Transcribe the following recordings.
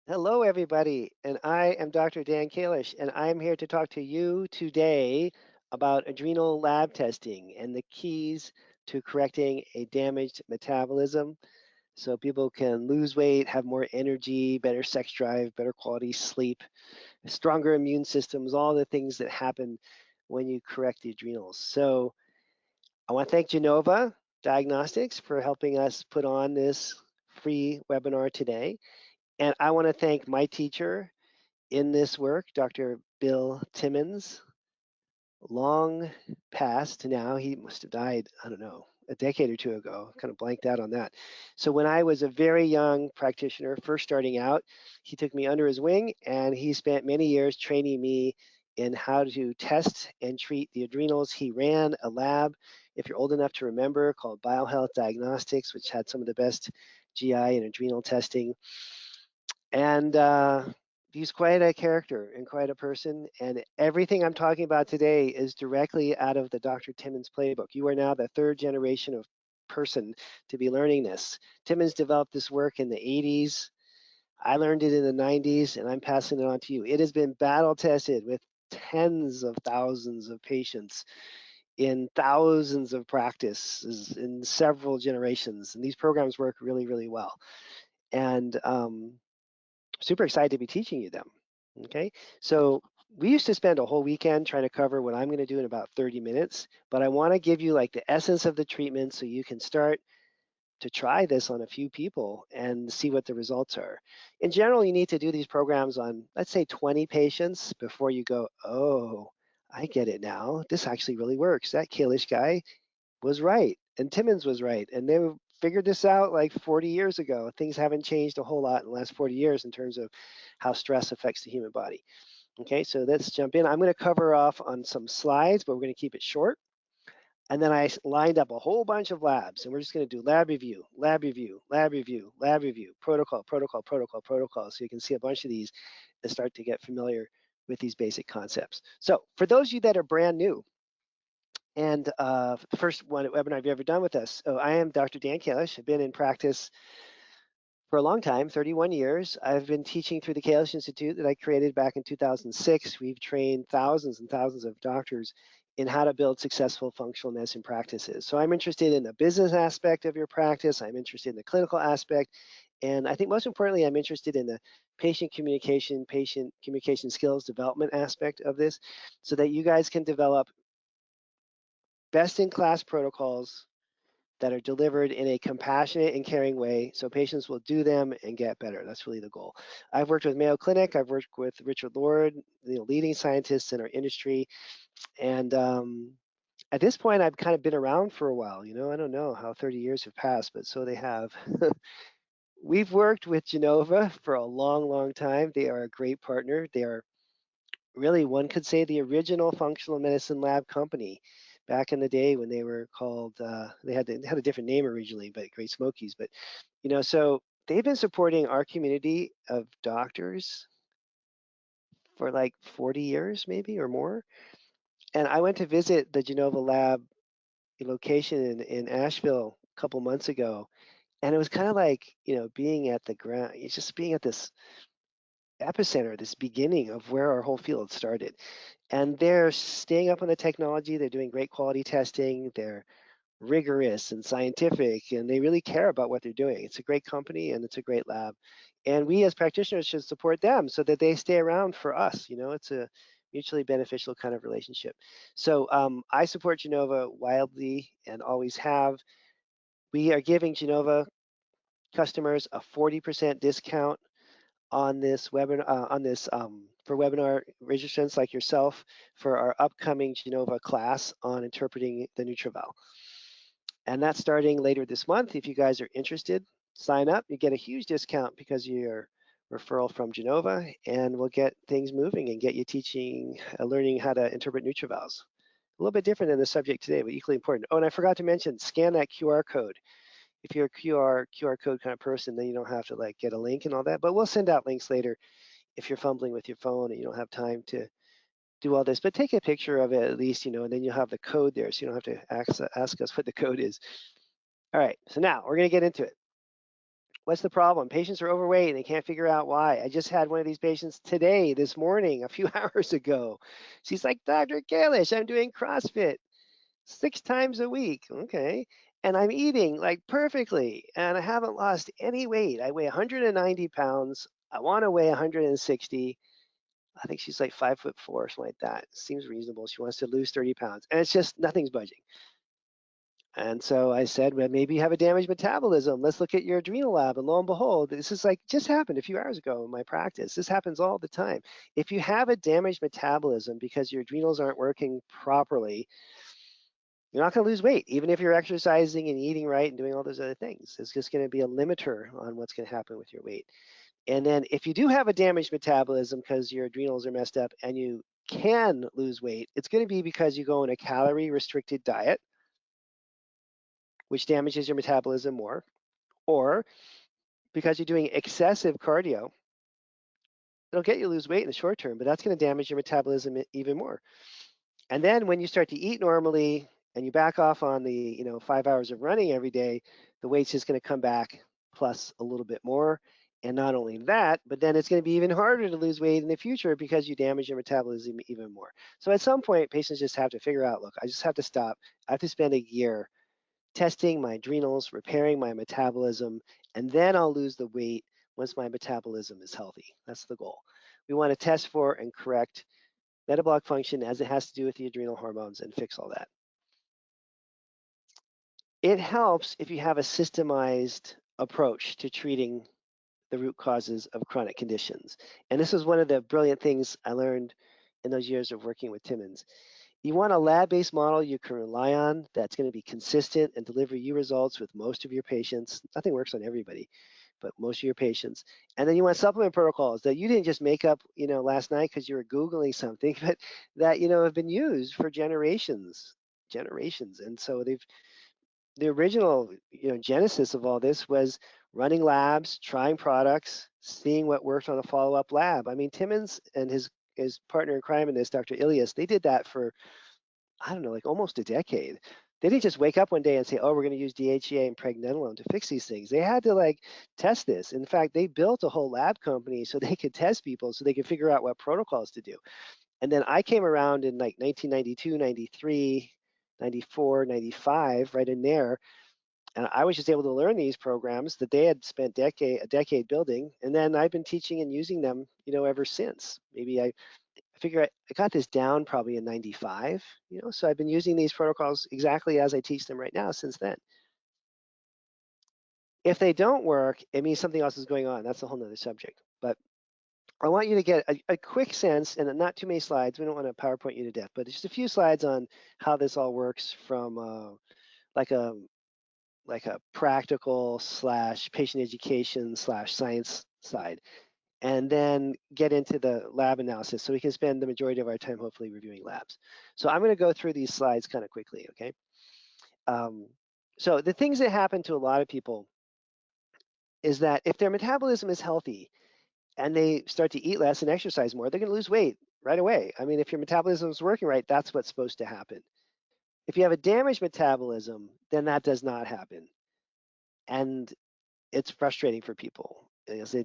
Hello, everybody, and I am Dr. Dan Kalish, and I'm here to talk to you today about adrenal lab testing and the keys to correcting a damaged metabolism so people can lose weight, have more energy, better sex drive, better quality sleep, stronger immune systems, all the things that happen when you correct the adrenals. So I want to thank Genova Diagnostics for helping us put on this free webinar today. And I want to thank my teacher in this work, Dr. Bill Timmons, long past now. He must have died, I don't know, a decade or two ago. Kind of blanked out on that. So when I was a very young practitioner, first starting out, he took me under his wing and he spent many years training me in how to test and treat the adrenals. He ran a lab, if you're old enough to remember, called Biohealth Diagnostics, which had some of the best GI and adrenal testing. And he's quite a character and quite a person. And everything I'm talking about today is directly out of the Dr. Timmons playbook. You are now the third generation of person to be learning this. Timmons developed this work in the 80s. I learned it in the 90s, and I'm passing it on to you. It has been battle tested with tens of thousands of patients in thousands of practices in several generations. And these programs work really, really well. And super excited to be teaching you them. Okay, so we used to spend a whole weekend trying to cover what I'm going to do in about 30 minutes, but I want to give you like the essence of the treatment so you can start to try this on a few people and see what the results are. In general, you need to do these programs on, let's say, 20 patients before you go, oh, I get it now. This actually really works. That Kalish guy was right, and Timmons was right, and they figured this out like 40 years ago. Things haven't changed a whole lot in the last 40 years in terms of how stress affects the human body. Okay, so let's jump in. I'm going to cover off on some slides, but we're going to keep it short. And then I lined up a whole bunch of labs, and we're just going to do lab review, lab review, lab review, lab review, protocol, protocol, protocol, protocol. So you can see a bunch of these and start to get familiar with these basic concepts. So for those of you that are brand new, and the first webinar I've ever done with us. So I am Dr. Dan Kalish. I've been in practice for a long time, 31 years. I've been teaching through the Kalish Institute that I created back in 2006. We've trained thousands and thousands of doctors in how to build successful functional medicine practices. So I'm interested in the business aspect of your practice. I'm interested in the clinical aspect. And I think most importantly, I'm interested in the patient communication skills development aspect of this so that you guys can develop best-in-class protocols that are delivered in a compassionate and caring way so patients will do them and get better. That's really the goal. I've worked with Mayo Clinic. I've worked with Richard Lord, leading scientists in our industry. And at this point, I've kind of been around for a while. I don't know how 30 years have passed, but so they have. We've worked with Genova for a long, long time. They are a great partner. They are really, one could say, the original functional medicine lab company back in the day when they were called, they had a different name originally, but Great Smokies. But, so they've been supporting our community of doctors for like 40 years, maybe or more. And I went to visit the Genova lab location in Asheville a couple months ago. And it was kind of like, being at the ground, it's just being at this epicenter, this beginning of where our whole field started. And they're staying up on the technology. They're doing great quality testing. They're rigorous and scientific, and they really care about what they're doing. It's a great company and it's a great lab. And we as practitioners should support them so that they stay around for us. It's a mutually beneficial kind of relationship. So I support Genova wildly and always have. We are giving Genova customers a 40% discount on this webinar, for webinar registrants like yourself for our upcoming Genova class on interpreting the NutrEval. And that's starting later this month. If you guys are interested, sign up. You get a huge discount because you're referral from Genova, and we'll get things moving and get you teaching, learning how to interpret NutrEvals. A little bit different than the subject today, but equally important. Oh, and I forgot to mention, scan that QR code. If you're a QR code kind of person, then you don't have to like get a link and all that, but we'll send out links later if you're fumbling with your phone and you don't have time to do all this, but take a picture of it at least, and then you'll have the code there, so you don't have to ask us what the code is. All right, so now we're gonna get into it. What's the problem? Patients are overweight and they can't figure out why. I just had one of these patients today, this morning, a few hours ago. She's like, Dr. Kalish, I'm doing CrossFit 6 times a week. Okay. And I'm eating like perfectly. And I haven't lost any weight. I weigh 190 pounds. I want to weigh 160. I think she's like 5'4", something like that. Seems reasonable. She wants to lose 30 pounds. And it's just nothing's budging. And so I said, well, maybe you have a damaged metabolism. Let's look at your adrenal lab. And lo and behold, this is like just happened a few hours ago in my practice. This happens all the time. If you have a damaged metabolism because your adrenals aren't working properly, you're not going to lose weight, even if you're exercising and eating right and doing all those other things. It's just going to be a limiter on what's going to happen with your weight. And then if you do have a damaged metabolism because your adrenals are messed up and you can lose weight, it's going to be because you go on a calorie restricted diet, which damages your metabolism more, or because you're doing excessive cardio. It'll get you to lose weight in the short term, but that's going to damage your metabolism even more. And then when you start to eat normally and you back off on the 5 hours of running every day, the weight's just going to come back plus a little bit more. And not only that, but then it's going to be even harder to lose weight in the future because you damage your metabolism even more. So at some point, patients just have to figure out, look, I just have to stop. I have to spend a year testing my adrenals, repairing my metabolism, and then I'll lose the weight once my metabolism is healthy. That's the goal. We want to test for and correct metabolic function as it has to do with the adrenal hormones and fix all that. It helps if you have a systemized approach to treating the root causes of chronic conditions. And this is one of the brilliant things I learned in those years of working with Timmons. You want a lab-based model you can rely on that's going to be consistent and deliver you results with most of your patients. Nothing works on everybody, but most of your patients. And then you want supplement protocols that you didn't just make up, last night because you were Googling something, but that, have been used for generations. And so the original, genesis of all this was running labs, trying products, seeing what worked on a follow-up lab. I mean, Timmons and his partner in crime in this, Dr. Ilias, they did that for, I don't know, like almost a decade. They didn't just wake up one day and say, oh, we're going to use DHEA and pregnenolone to fix these things. They had to test this. In fact, they built a whole lab company so they could test people so they could figure out what protocols to do. And then I came around in 1992, 93, 94, 95, right in there. And I was just able to learn these programs that they had spent a decade building. And then I've been teaching and using them, ever since. Maybe I figure I got this down probably in 95, so I've been using these protocols exactly as I teach them right now since then. If they don't work, it means something else is going on. That's a whole nother subject. But I want you to get a quick sense, and not too many slides. We don't want to PowerPoint you to death, but just a few slides on how this all works from like a practical / patient education / science side, and then get into the lab analysis so we can spend the majority of our time hopefully reviewing labs. So I'm going to go through these slides kind of quickly, okay? So the things that happen to a lot of people is that if their metabolism is healthy and they start to eat less and exercise more, they're going to lose weight right away. I mean, if your metabolism is working right, that's what's supposed to happen. If you have a damaged metabolism, then that does not happen. And it's frustrating for people because they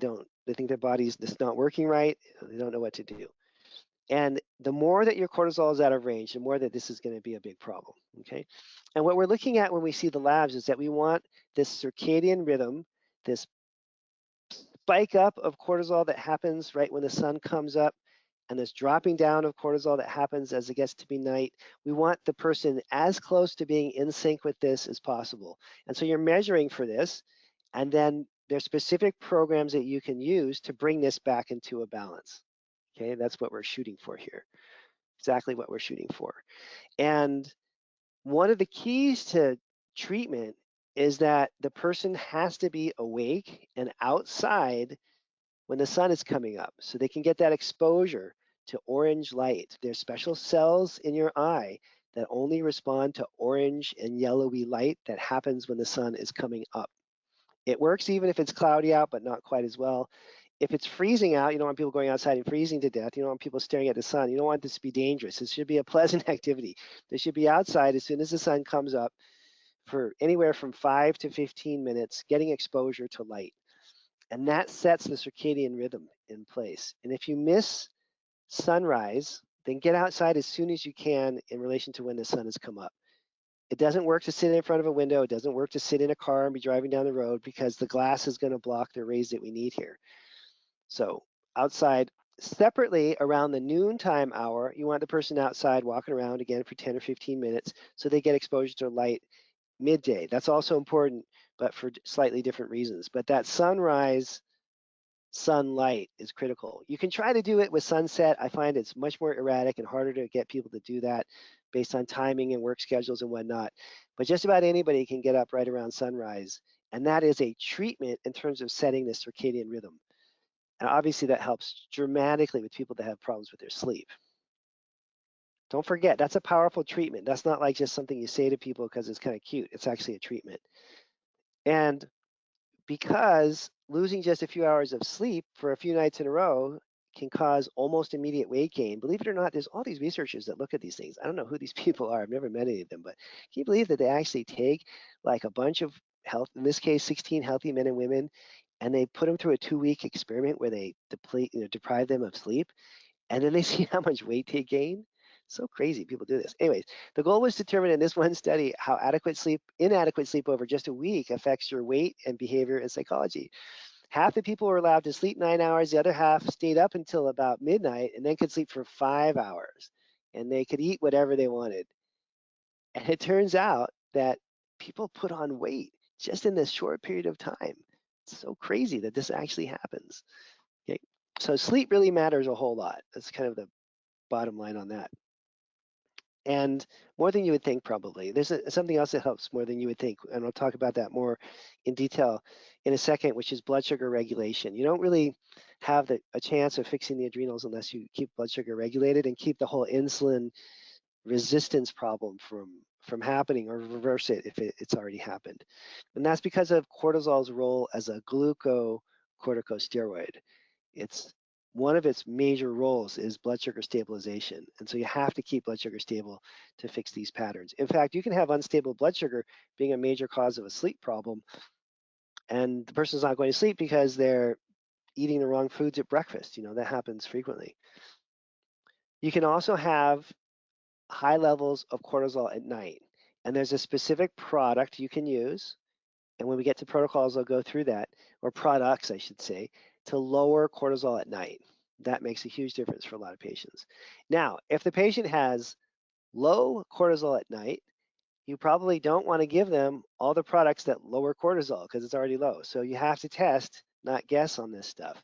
think their body's just not working right. They don't know what to do. And the more that your cortisol is out of range, the more that this is going to be a big problem, okay? And what we're looking at when we see the labs is that we want this circadian rhythm, this spike up of cortisol that happens right when the sun comes up, and this dropping down of cortisol that happens as it gets to be night. We want the person as close to being in sync with this as possible. And so you're measuring for this, and then there's specific programs that you can use to bring this back into a balance. Okay, that's what we're shooting for here. Exactly what we're shooting for. And one of the keys to treatment is that the person has to be awake and outside when the sun is coming up so they can get that exposure to orange light. There's special cells in your eye that only respond to orange and yellowy light that happens when the sun is coming up. It works even if it's cloudy out, but not quite as well. If it's freezing out, you don't want people going outside and freezing to death. You don't want people staring at the sun. You don't want this to be dangerous. This should be a pleasant activity. They should be outside as soon as the sun comes up for anywhere from 5 to 15 minutes, getting exposure to light. And that sets the circadian rhythm in place. And if you miss sunrise, then get outside as soon as you can in relation to when the sun has come up. It doesn't work to sit in front of a window. It doesn't work to sit in a car and be driving down the road because the glass is going to block the rays that we need here. So outside separately around the noontime hour, you want the person outside walking around again for 10 or 15 minutes so they get exposure to light midday. That's also important, but for slightly different reasons. But that sunrise sunlight is critical. You can try to do it with sunset. I find it's much more erratic and harder to get people to do that based on timing and work schedules and whatnot. But just about anybody can get up right around sunrise. And that is a treatment in terms of setting the circadian rhythm. And obviously that helps dramatically with people that have problems with their sleep. Don't forget, that's a powerful treatment. That's not like just something you say to people because it's kind of cute. It's actually a treatment. And because losing just a few hours of sleep for a few nights in a row can cause almost immediate weight gain. Believe it or not, there's all these researchers that look at these things. I don't know who these people are. I've never met any of them, but can you believe that they actually take like a bunch of health, in this case, 16 healthy men and women, and they put them through a 2-week experiment where they deprive them of sleep, and then they see how much weight they gain. So crazy people do this. Anyways, the goal was to determine in this one study how inadequate sleep over just a week affects your weight and behavior and psychology. Half the people were allowed to sleep 9 hours, the other half stayed up until about midnight and then could sleep for 5 hours. And they could eat whatever they wanted. And it turns out that people put on weight just in this short period of time. It's so crazy that this actually happens. Okay. So sleep really matters a whole lot. That's kind of the bottom line on that. And more than you would think, probably. There's something else that helps more than you would think, and I'll talk about that more in detail in a second, which is blood sugar regulation. You don't really have a chance of fixing the adrenals unless you keep blood sugar regulated and keep the whole insulin resistance problem from happening, or reverse it if it's already happened. And that's because of cortisol's role as a glucocorticosteroid. It's one of its major roles is blood sugar stabilization. And so you have to keep blood sugar stable to fix these patterns. In fact, you can have unstable blood sugar being a major cause of a sleep problem, and the person's not going to sleep because they're eating the wrong foods at breakfast. That happens frequently. You can also have high levels of cortisol at night. And there's a specific product you can use. And when we get to protocols, I'll go through that, or products, I should say, to lower cortisol at night. That makes a huge difference for a lot of patients. Now, if the patient has low cortisol at night, you probably don't want to give them all the products that lower cortisol because it's already low. So you have to test, not guess on this stuff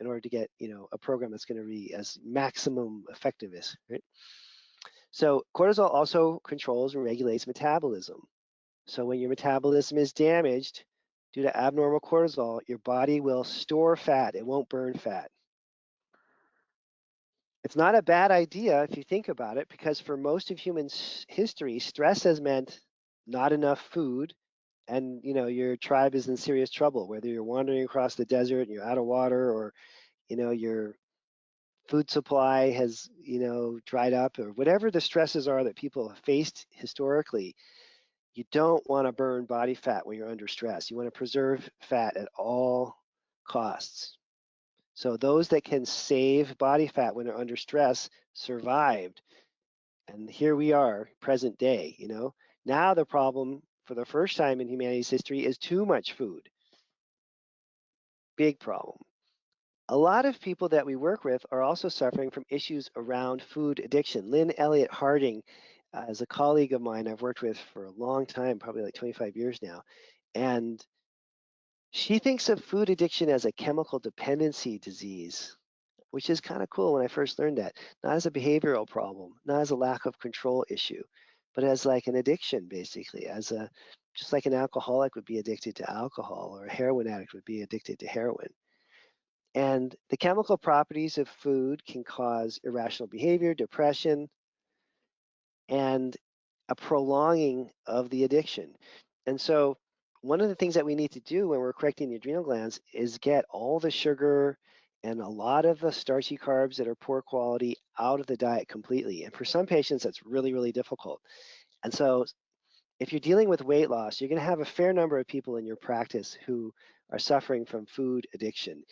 in order to get a program that's going to be as maximum effectiveness, right? So cortisol also controls and regulates metabolism. So when your metabolism is damaged due to abnormal cortisol, your body will store fat. It won't burn fat. It's not a bad idea if you think about it, because for most of human history, stress has meant not enough food, and your tribe is in serious trouble, whether you're wandering across the desert and you're out of water, or your food supply has dried up, or whatever the stresses are that people have faced historically. You don't want to burn body fat when you're under stress. You want to preserve fat at all costs. So those that can save body fat when they're under stress survived. And here we are, present day. Now the problem for the first time in humanity's history is too much food. Big problem. A lot of people that we work with are also suffering from issues around food addiction. Lynn Elliott Harding is a colleague of mine I've worked with for a long time, probably like 25 years now. And she thinks of food addiction as a chemical dependency disease, which is kind of cool when I first learned that. Not as a behavioral problem, not as a lack of control issue, but as like an addiction, basically, just like an alcoholic would be addicted to alcohol, or a heroin addict would be addicted to heroin. And the chemical properties of food can cause irrational behavior, depression, and a prolonging of the addiction. And so one of the things that we need to do when we're correcting the adrenal glands is get all the sugar and a lot of the starchy carbs that are poor quality out of the diet completely. And for some patients, that's really, really difficult. And so if you're dealing with weight loss, you're going to have a fair number of people in your practice who are suffering from food addiction.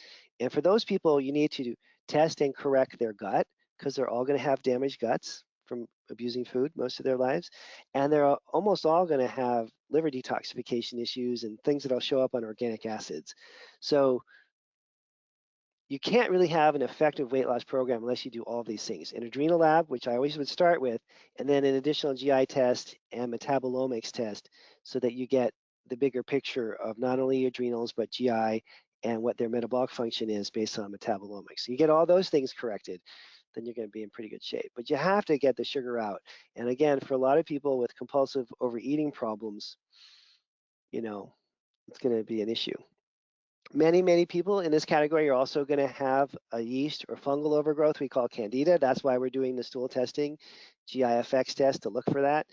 And for those people, you need to test and correct their gut because they're all going to have damaged guts from abusing food most of their lives. And they're almost all going to have liver detoxification issues and things that'll show up on organic acids. So you can't really have an effective weight loss program unless you do all these things. An adrenal lab, which I always would start with, and then an additional GI test and metabolomics test so that you get the bigger picture of not only adrenals, but GI and what their metabolic function is based on metabolomics. You get all those things corrected, then you're going to be in pretty good shape. But you have to get the sugar out. And again, for a lot of people with compulsive overeating problems, it's going to be an issue. Many people in this category are also going to have a yeast or fungal overgrowth we call candida. That's why we're doing the stool testing, GIFX test to look for that.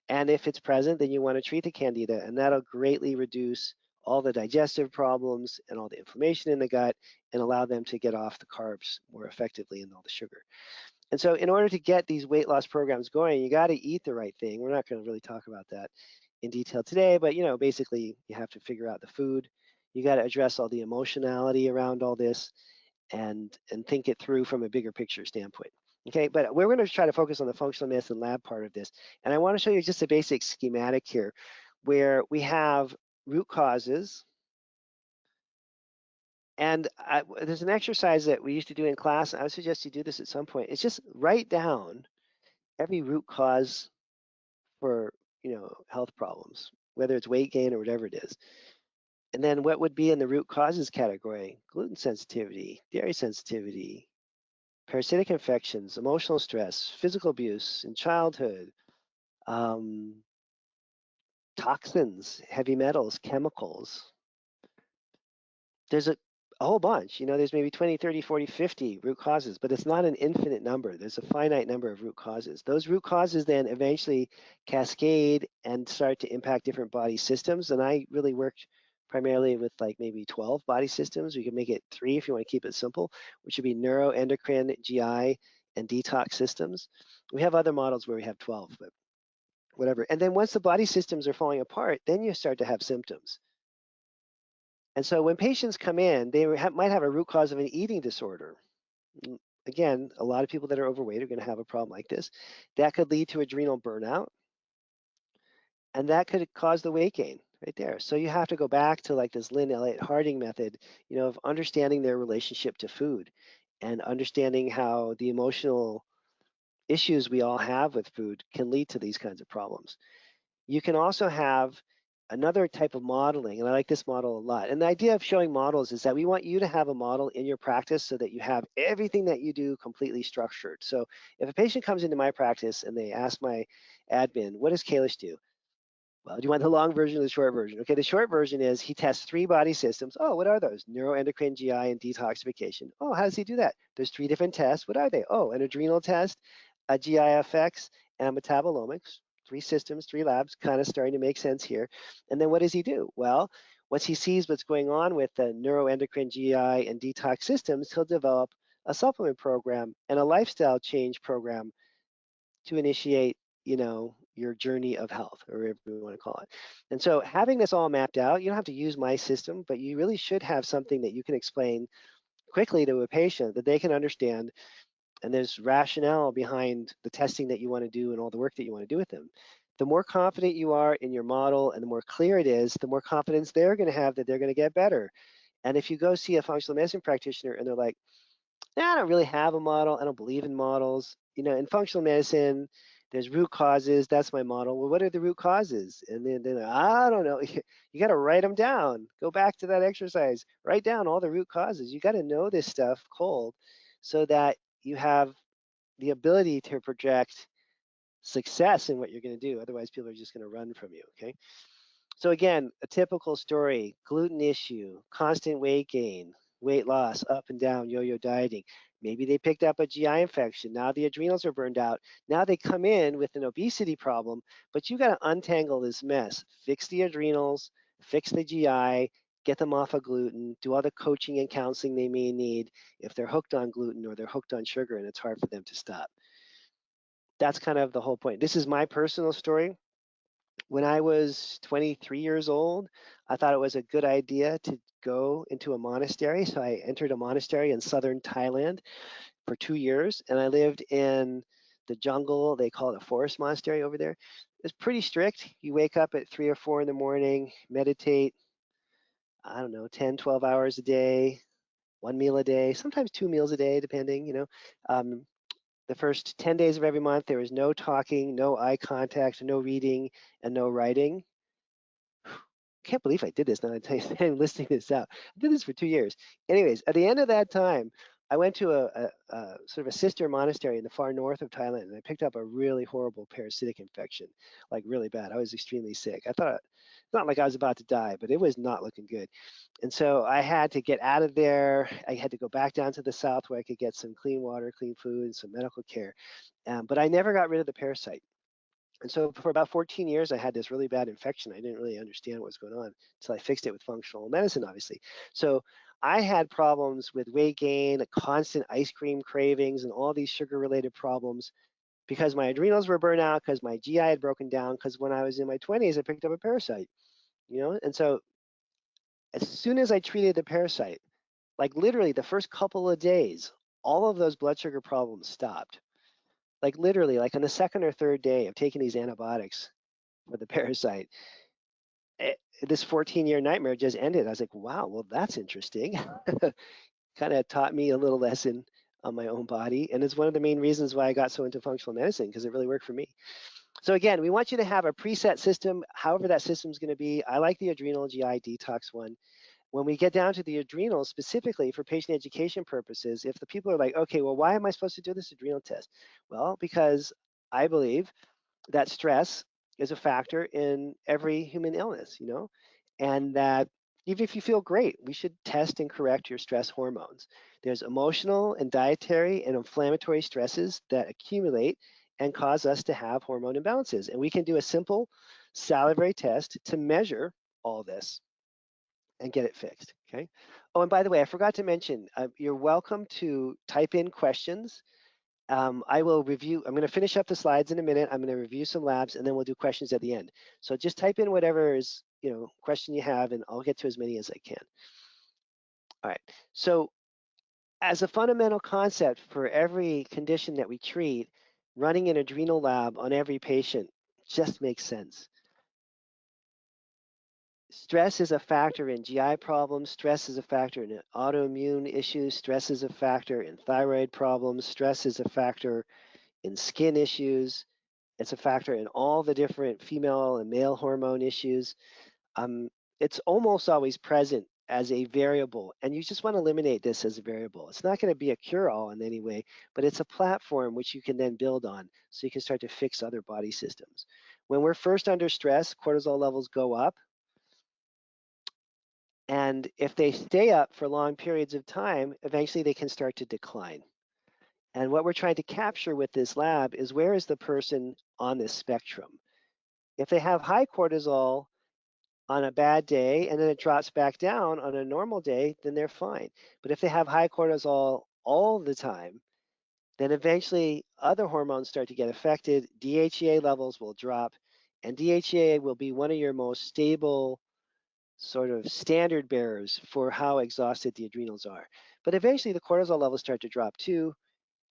And if it's present, then you want to treat the candida, and that'll greatly reduce all the digestive problems and all the inflammation in the gut and allow them to get off the carbs more effectively and all the sugar. And so in order to get these weight loss programs going, you got to eat the right thing. We're not going to really talk about that in detail today, but basically you have to figure out the food. You got to address all the emotionality around all this and think it through from a bigger picture standpoint. Okay, but we're going to try to focus on the functional medicine lab part of this. And I want to show you just a basic schematic here where we have root causes. And there's an exercise that we used to do in class. I would suggest you do this at some point. It's just write down every root cause for health problems, whether it's weight gain or whatever it is. And then what would be in the root causes category? Gluten sensitivity, dairy sensitivity, parasitic infections, emotional stress, physical abuse in childhood, toxins, heavy metals, chemicals. There's a whole bunch. There's maybe 20, 30, 40, 50 root causes, but it's not an infinite number. There's a finite number of root causes. Those root causes then eventually cascade and start to impact different body systems. And I really worked primarily with like maybe 12 body systems. We could make it 3 if you want to keep it simple, which would be neuroendocrine, GI, and detox systems. We have other models where we have 12, but whatever. And then once the body systems are falling apart, then you start to have symptoms. And so when patients come in, they might have a root cause of an eating disorder. Again, a lot of people that are overweight are going to have a problem like this. That could lead to adrenal burnout, and that could cause the weight gain right there. So you have to go back to like this Lynn Elliott Harding method, of understanding their relationship to food and understanding how the emotional issues we all have with food can lead to these kinds of problems. You can also have another type of modeling, and I like this model a lot. And the idea of showing models is that we want you to have a model in your practice so that you have everything that you do completely structured. So if a patient comes into my practice and they ask my admin, what does Kalish do? Well, do you want the long version or the short version? Okay, the short version is he tests 3 body systems. Oh, what are those? Neuroendocrine, GI, and detoxification. Oh, how does he do that? There's 3 different tests. What are they? Oh, an adrenal test, a GIFX, and a metabolomics. 3 systems, 3 labs, kind of starting to make sense here. And then what does he do? Well, once he sees what's going on with the neuroendocrine, GI, and detox systems, he'll develop a supplement program and a lifestyle change program to initiate, your journey of health, or whatever you want to call it. And so having this all mapped out, you don't have to use my system, but you really should have something that you can explain quickly to a patient that they can understand. And there's rationale behind the testing that you want to do and all the work that you want to do with them. The more confident you are in your model and the more clear it is, the more confidence they're going to have that they're going to get better. And if you go see a functional medicine practitioner and they're like, I don't really have a model. I don't believe in models. In functional medicine, there's root causes. That's my model. Well, what are the root causes? And then I don't know. You got to write them down. Go back to that exercise. Write down all the root causes. You got to know this stuff cold so that you have the ability to project success in what you're going to do. Otherwise, people are just going to run from you. Okay. So again, a typical story: gluten issue, constant weight gain, weight loss, up and down, yo-yo dieting. Maybe they picked up a GI infection. Now the adrenals are burned out. Now they come in with an obesity problem, but you got to untangle this mess. Fix the adrenals, fix the GI, get them off of gluten, do all the coaching and counseling they may need if they're hooked on gluten or they're hooked on sugar and it's hard for them to stop. That's kind of the whole point. This is my personal story. When I was 23 years old, I thought it was a good idea to go into a monastery. So I entered a monastery in southern Thailand for 2 years, and I lived in the jungle. They call it a forest monastery over there. It's pretty strict. You wake up at 3 or 4 in the morning, meditate, I don't know, 10, 12 hours a day, one meal a day, sometimes 2 meals a day, depending. Um, the first 10 days of every month, there was no talking, no eye contact, no reading, and no writing. Can't believe I did this now. I'm listing this out. I did this for 2 years. Anyways, at the end of that time, I went to a sort of a sister monastery in the far north of Thailand, and I picked up a really horrible parasitic infection, like really bad. I was extremely sick. I thought, it's not like I was about to die, but it was not looking good. And so I had to get out of there. I had to go back down to the south where I could get some clean water, clean food, and some medical care. But I never got rid of the parasite. And so for about 14 years, I had this really bad infection. I didn't really understand what was going on until I fixed it with functional medicine, obviously. So I had problems with weight gain, constant ice cream cravings, and all these sugar-related problems because my adrenals were burnt out, because my GI had broken down, because when I was in my 20s, I picked up a parasite. And so as soon as I treated the parasite, like literally the first couple of days, all of those blood sugar problems stopped. Like literally, like on the second or third day of taking these antibiotics for the parasite, this 14-year nightmare just ended. I was like, wow, well, that's interesting. Kind of taught me a little lesson on my own body. And it's one of the main reasons why I got so into functional medicine, because it really worked for me. So again, we want you to have a preset system, however that system is going to be. I like the adrenal GI detox one. When we get down to the adrenals, specifically for patient education purposes, if the people are like, okay, well, why am I supposed to do this adrenal test? Well, because I believe that stress is a factor in every human illness, and that even if you feel great, we should test and correct your stress hormones. There's emotional and dietary and inflammatory stresses that accumulate and cause us to have hormone imbalances. And we can do a simple salivary test to measure all this and get it fixed, okay? Oh, and by the way, I forgot to mention, you're welcome to type in questions. I will review, I'm going to finish up the slides in a minute. I'm going to review some labs, and then we'll do questions at the end. So just type in whatever is, question you have, and I'll get to as many as I can. All right. So as a fundamental concept for every condition that we treat, running an adrenal lab on every patient just makes sense. Stress is a factor in GI problems. Stress is a factor in autoimmune issues. Stress is a factor in thyroid problems. Stress is a factor in skin issues. It's a factor in all the different female and male hormone issues. It's almost always present as a variable, and you just want to eliminate this as a variable. It's not going to be a cure-all in any way, but it's a platform which you can then build on so you can start to fix other body systems. When we're first under stress, cortisol levels go up, and if they stay up for long periods of time, eventually they can start to decline. And what we're trying to capture with this lab is where is the person on this spectrum? If they have high cortisol on a bad day and then it drops back down on a normal day, then they're fine. But if they have high cortisol all the time, then eventually other hormones start to get affected. DHEA levels will drop, and DHEA will be one of your most stable sort of standard bearers for how exhausted the adrenals are. But eventually the cortisol levels start to drop too,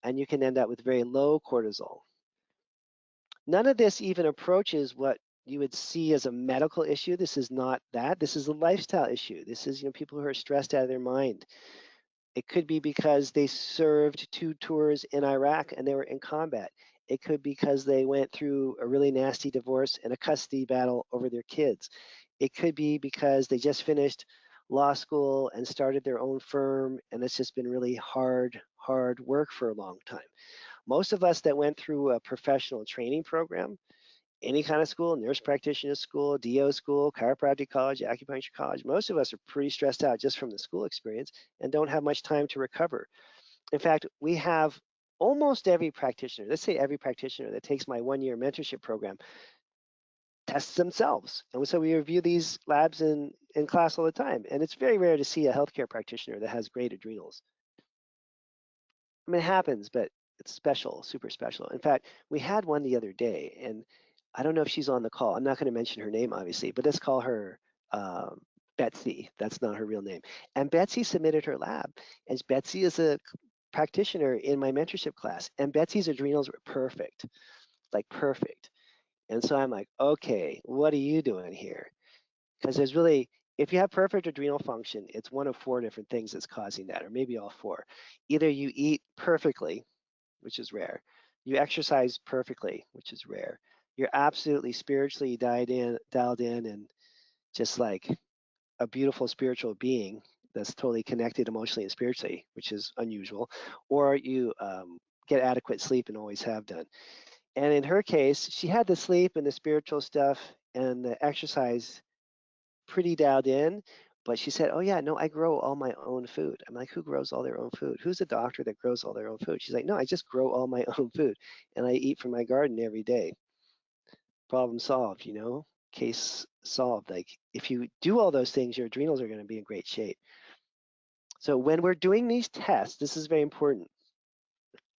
and you can end up with very low cortisol. None of this even approaches what you would see as a medical issue. This is not that. This is a lifestyle issue. This is, people who are stressed out of their mind. It could be because they served 2 tours in Iraq and they were in combat. It could be because they went through a really nasty divorce and a custody battle over their kids. It could be because they just finished law school and started their own firm, and it's just been really hard work for a long time. Most of us that went through a professional training program, any kind of school, nurse practitioner school, DO school, chiropractic college, acupuncture college, most of us are pretty stressed out just from the school experience and don't have much time to recover. In fact, we have almost every practitioner, let's say every practitioner that takes my 1-year mentorship program, tests themselves. And so we review these labs in class all the time. And it's very rare to see a healthcare practitioner that has great adrenals. I mean, it happens, but it's special, super special. In fact, we had one the other day, and I don't know if she's on the call. I'm not going to mention her name, obviously, but let's call her Betsy. That's not her real name. And Betsy submitted her lab. And Betsy is a practitioner in my mentorship class. And Betsy's adrenals were perfect, like perfect. And so I'm like, okay, what are you doing here? Because there's really, if you have perfect adrenal function, it's one of 4 different things that's causing that, or maybe all 4. Either you eat perfectly, which is rare. You exercise perfectly, which is rare. You're absolutely spiritually dialed in and just like a beautiful spiritual being that's totally connected emotionally and spiritually, which is unusual, or you get adequate sleep and always have done. And in her case, she had the sleep and the spiritual stuff and the exercise pretty dialed in, but she said, oh yeah, no, I grow all my own food. I'm like, who grows all their own food? Who's a doctor that grows all their own food? She's like, no, I just grow all my own food and I eat from my garden every day. Problem solved, case solved. Like if you do all those things, your adrenals are going to be in great shape. So when we're doing these tests, this is very important.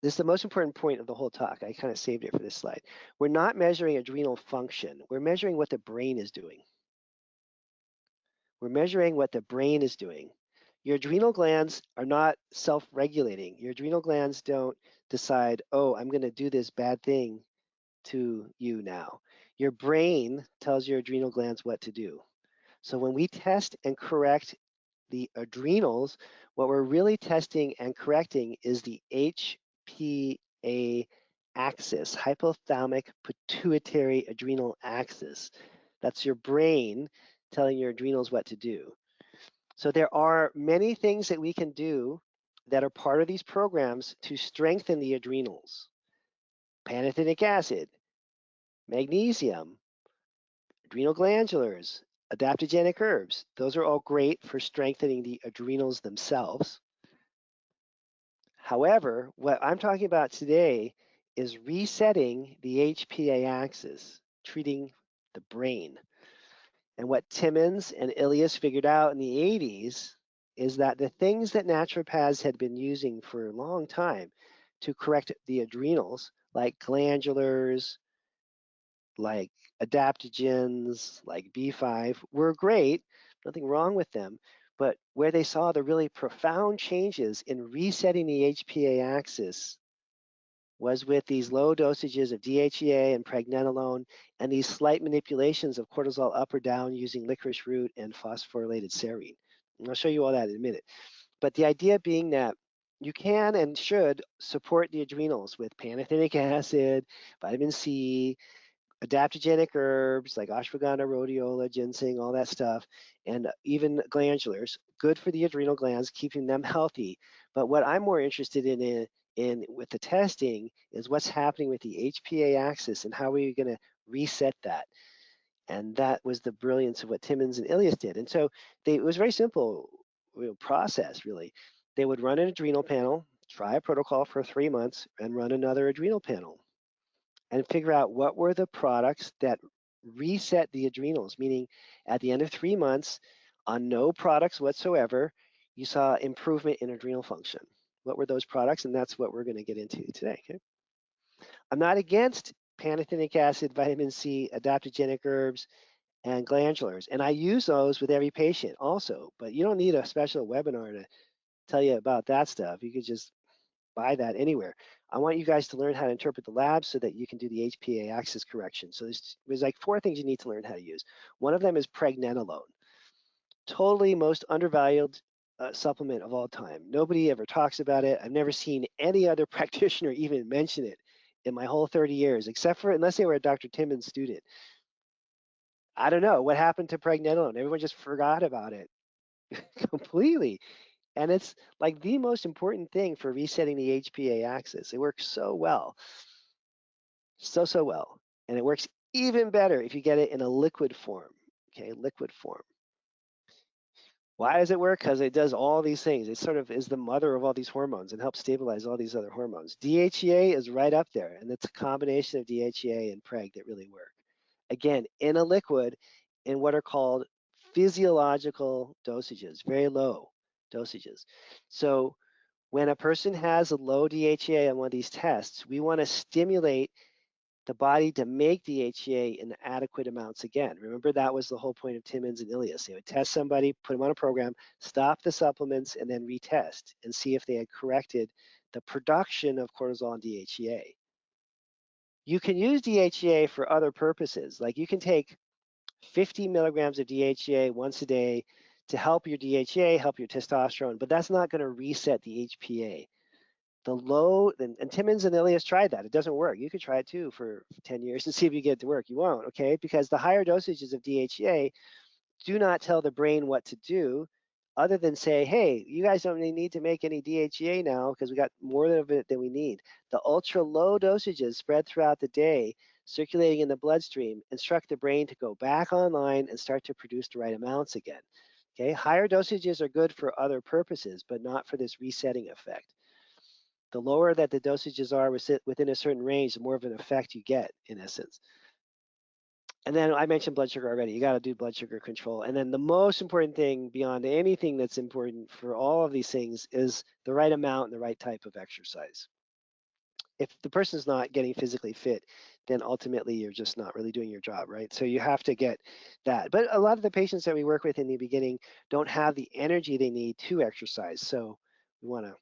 This is the most important point of the whole talk. I kind of saved it for this slide. We're not measuring adrenal function. We're measuring what the brain is doing. We're measuring what the brain is doing. Your adrenal glands are not self-regulating. Your adrenal glands don't decide, oh, I'm going to do this bad thing to you now. Your brain tells your adrenal glands what to do. So when we test and correct the adrenals, what we're really testing and correcting is the HPA axis, hypothalamic pituitary adrenal axis. That's your brain telling your adrenals what to do. So there are many things that we can do that are part of these programs to strengthen the adrenals. Pantothenic acid, magnesium, adrenal glandulars, adaptogenic herbs. Those are all great for strengthening the adrenals themselves. However, what I'm talking about today is resetting the HPA axis, treating the brain. And what Timmons and Ilias figured out in the 80s is that the things that naturopaths had been using for a long time to correct the adrenals, like glandulars, like adaptogens, like B5, were great, nothing wrong with them. But where they saw the really profound changes in resetting the HPA axis was with these low dosages of DHEA and pregnenolone and these slight manipulations of cortisol up or down using licorice root and phosphorylated serine. And I'll show you all that in a minute. But the idea being that you can and should support the adrenals with pantothenic acid, vitamin C, adaptogenic herbs like ashwagandha, rhodiola, ginseng, all that stuff, and even glandulars, good for the adrenal glands, keeping them healthy. But what I'm more interested in with the testing is what's happening with the HPA axis and how are we going to reset that. And that was the brilliance of what Timmons and Ilias did. And so it was very simple process, really. They would run an adrenal panel, try a protocol for 3 months, and run another adrenal panel and figure out what were the products that reset the adrenals, meaning at the end of 3 months, on no products whatsoever, you saw improvement in adrenal function. What were those products? And that's what we're going to get into today. Okay? I'm not against pantothenic acid, vitamin C, adaptogenic herbs, and glandulars. And I use those with every patient also, but you don't need a special webinar to tell you about that stuff. You could just buy that anywhere. I want you guys to learn how to interpret the labs so that you can do the HPA axis correction. So there's like 4 things you need to learn how to use. One of them is pregnenolone. Totally most undervalued supplement of all time. Nobody ever talks about it. I've never seen any other practitioner even mention it in my whole 30 years, except for unless they were a Dr. Timmons student. I don't know what happened to pregnenolone. Everyone just forgot about it completely. And it's like the most important thing for resetting the HPA axis. It works so well, so well. And it works even better if you get it in a liquid form, okay, liquid form. Why does it work? Because it does all these things. It sort of is the mother of all these hormones and helps stabilize all these other hormones. DHEA is right up there, and it's a combination of DHEA and preg that really work. Again, in a liquid, in what are called physiological dosages, very low dosages. So when a person has a low DHEA on one of these tests, we want to stimulate the body to make DHEA in adequate amounts again. Remember, that was the whole point of Timmons and Ilias. They would test somebody, put them on a program, stop the supplements, and then retest and see if they had corrected the production of cortisol and DHEA. You can use DHEA for other purposes. Like you can take 50 milligrams of DHEA once a day to help your DHEA, help your testosterone, but that's not going to reset the HPA. The low, and Timmons and Ilias tried that. It doesn't work. You could try it too for 10 years and see if you get it to work. You won't, okay? Because the higher dosages of DHEA do not tell the brain what to do other than say, hey, you guys don't need to make any DHEA now because we got more of it than we need. The ultra low dosages spread throughout the day, circulating in the bloodstream, instruct the brain to go back online and start to produce the right amounts again. Okay, higher dosages are good for other purposes, but not for this resetting effect. The lower that the dosages are within a certain range, the more of an effect you get, in essence. And then I mentioned blood sugar already. You got to do blood sugar control. And then the most important thing beyond anything that's important for all of these things is the right amount and the right type of exercise. If the person's not getting physically fit, then ultimately you're just not really doing your job, right? So you have to get that. But a lot of the patients that we work with in the beginning don't have the energy they need to exercise. So we want to,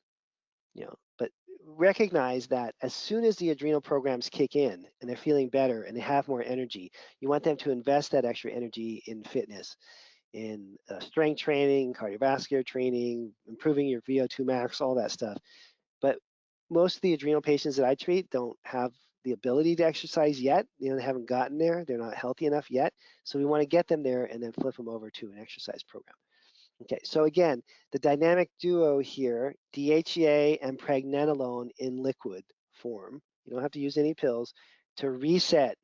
but recognize that as soon as the adrenal programs kick in and they're feeling better and they have more energy, you want them to invest that extra energy in fitness, in strength training, cardiovascular training, improving your VO2 max, all that stuff. But most of the adrenal patients that I treat don't have the ability to exercise yet. They haven't gotten there. They're not healthy enough yet. So we want to get them there and then flip them over to an exercise program. Okay, so again, the dynamic duo here, DHEA and pregnenolone in liquid form. You don't have to use any pills to reset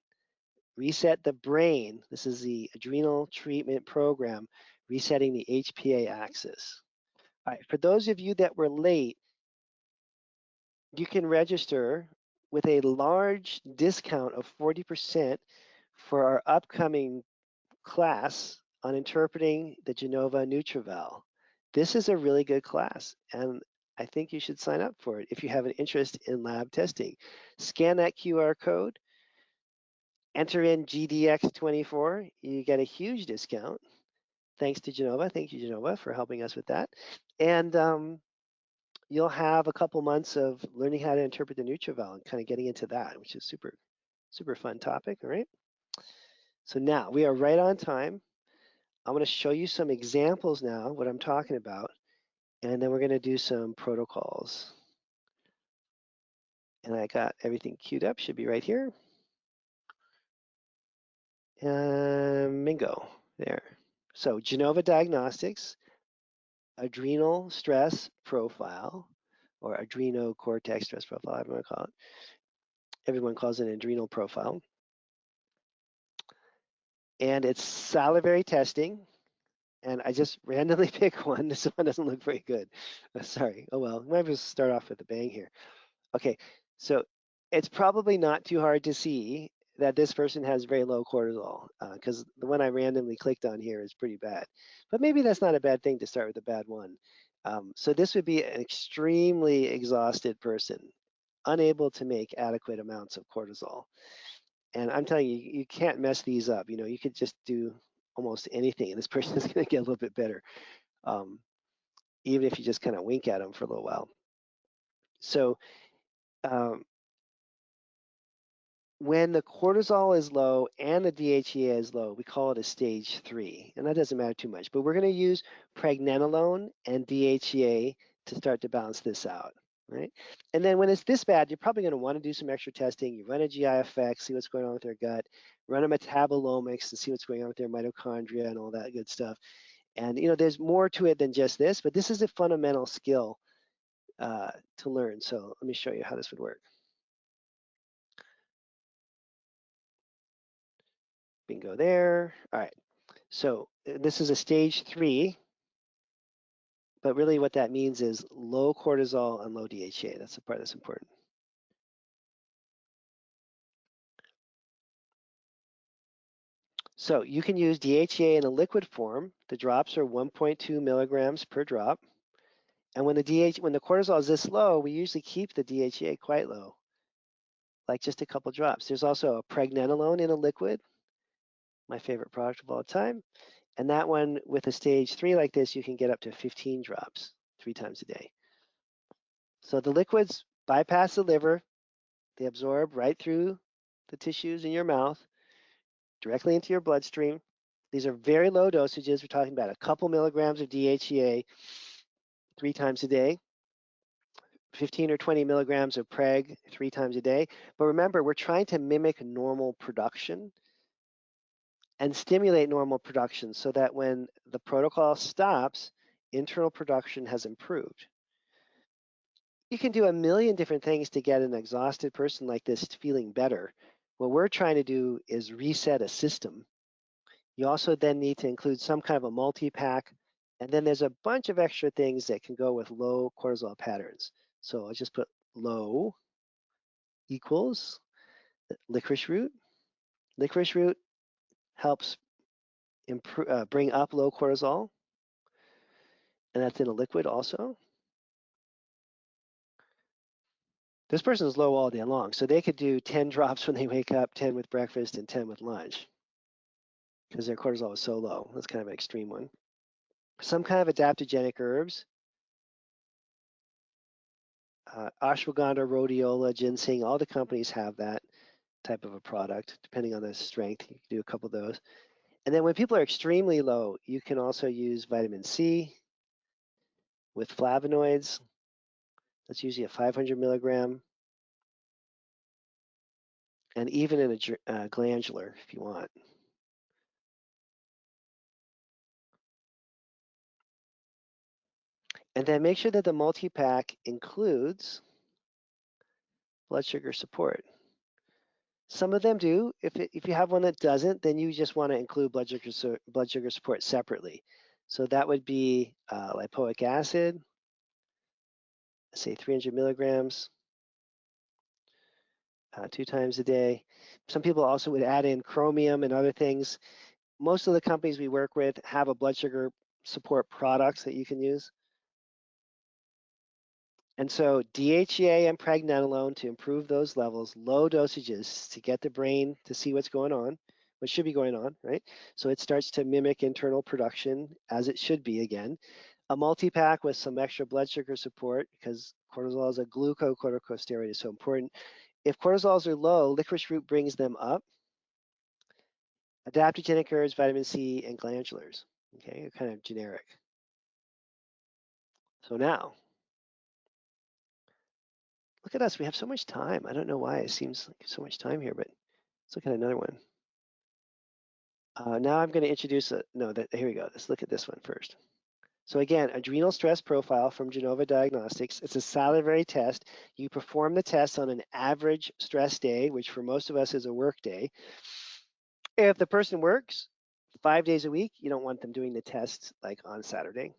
the brain. This is the adrenal treatment program, resetting the HPA axis. All right, for those of you that were late, you can register with a large discount of 40% for our upcoming class on interpreting the Genova Nutraval. This is a really good class, and I think you should sign up for it if you have an interest in lab testing. Scan that QR code, enter in GDX24, you get a huge discount. Thanks to Genova. Thank you, Genova, for helping us with that. And you'll have a couple months of learning how to interpret the Nutraval and kind of getting into that, which is super, super fun topic, all right? So now we are right on time. I'm going to show you some examples now, what I'm talking about, and then we're going to do some protocols. And I got everything queued up, should be right here. And bingo, there. So Genova Diagnostics, adrenal stress profile, or adrenocortex stress profile, however you want to call it. Everyone calls it an adrenal profile. And it's salivary testing. And I just randomly pick one. This one doesn't look very good. Sorry. Oh well, might as well start off with a bang here. Okay, so it's probably not too hard to see that this person has very low cortisol because the one I randomly clicked on here is pretty bad. But maybe that's not a bad thing to start with a bad one. So this would be an extremely exhausted person, unable to make adequate amounts of cortisol. And I'm telling you, you can't mess these up. You could just do almost anything, and this person is going to get a little bit better, even if you just kind of wink at them for a little while. So when the cortisol is low and the DHEA is low, we call it a stage 3, and that doesn't matter too much. But we're going to use pregnenolone and DHEA to start to balance this out, right? And then when it's this bad, you're probably going to want to do some extra testing. You run a GI effect, see what's going on with their gut, run a metabolomics and see what's going on with their mitochondria and all that good stuff. And there's more to it than just this, but this is a fundamental skill to learn. So let me show you how this would work. Bingo there. All right. So this is a stage 3, but really what that means is low cortisol and low DHEA. That's the part that's important. So you can use DHEA in a liquid form. The drops are 1.2 milligrams per drop. And when the cortisol is this low, we usually keep the DHEA quite low, like just a couple drops. There's also a pregnenolone in a liquid, my favorite product of all time. And that one with a stage 3 like this, you can get up to 15 drops 3 times a day. So the liquids bypass the liver. They absorb right through the tissues in your mouth, directly into your bloodstream. These are very low dosages. We're talking about a couple milligrams of DHEA 3 times a day, 15 or 20 milligrams of preg 3 times a day. But remember, we're trying to mimic normal production and stimulate normal production so that when the protocol stops, internal production has improved. You can do a million different things to get an exhausted person like this feeling better. What we're trying to do is reset a system. You also then need to include some kind of a multi-pack, and then there's a bunch of extra things that can go with low cortisol patterns. So I'll just put low equals licorice root. Licorice root helps bring up low cortisol, and that's in a liquid also. This person is low all day long, so they could do 10 drops when they wake up, 10 with breakfast, and 10 with lunch because their cortisol is so low. That's kind of an extreme one. Some kind of adaptogenic herbs, ashwagandha, rhodiola, ginseng, all the companies have that type of a product, depending on the strength. You can do a couple of those. And then when people are extremely low, you can also use vitamin C with flavonoids. That's usually a 500 milligram. And even in a glandular, if you want. And then make sure that the multi-pack includes blood sugar support. Some of them do. If you have one that doesn't, then you just want to include blood sugar support separately. So that would be lipoic acid, say 300 milligrams, 2 times a day. Some people also would add in chromium and other things. Most of the companies we work with have a blood sugar support products that you can use. And so DHEA and pregnenolone to improve those levels, low dosages to get the brain to see what's going on, what should be going on, right? So it starts to mimic internal production as it should be again. A multi-pack with some extra blood sugar support because cortisol is a glucocorticosteroid is so important. If cortisols are low, licorice root brings them up. Adaptogenic herbs, vitamin C, and glandulars, okay, kind of generic. So now, look at us, we have so much time. I don't know why it seems like so much time here, but let's look at another one. Now I'm going to introduce here we go. Let's look at this one first. So again, adrenal stress profile from Genova Diagnostics. It's a salivary test. You perform the test on an average stress day, which for most of us is a work day. If the person works 5 days a week, you don't want them doing the test like on Saturday,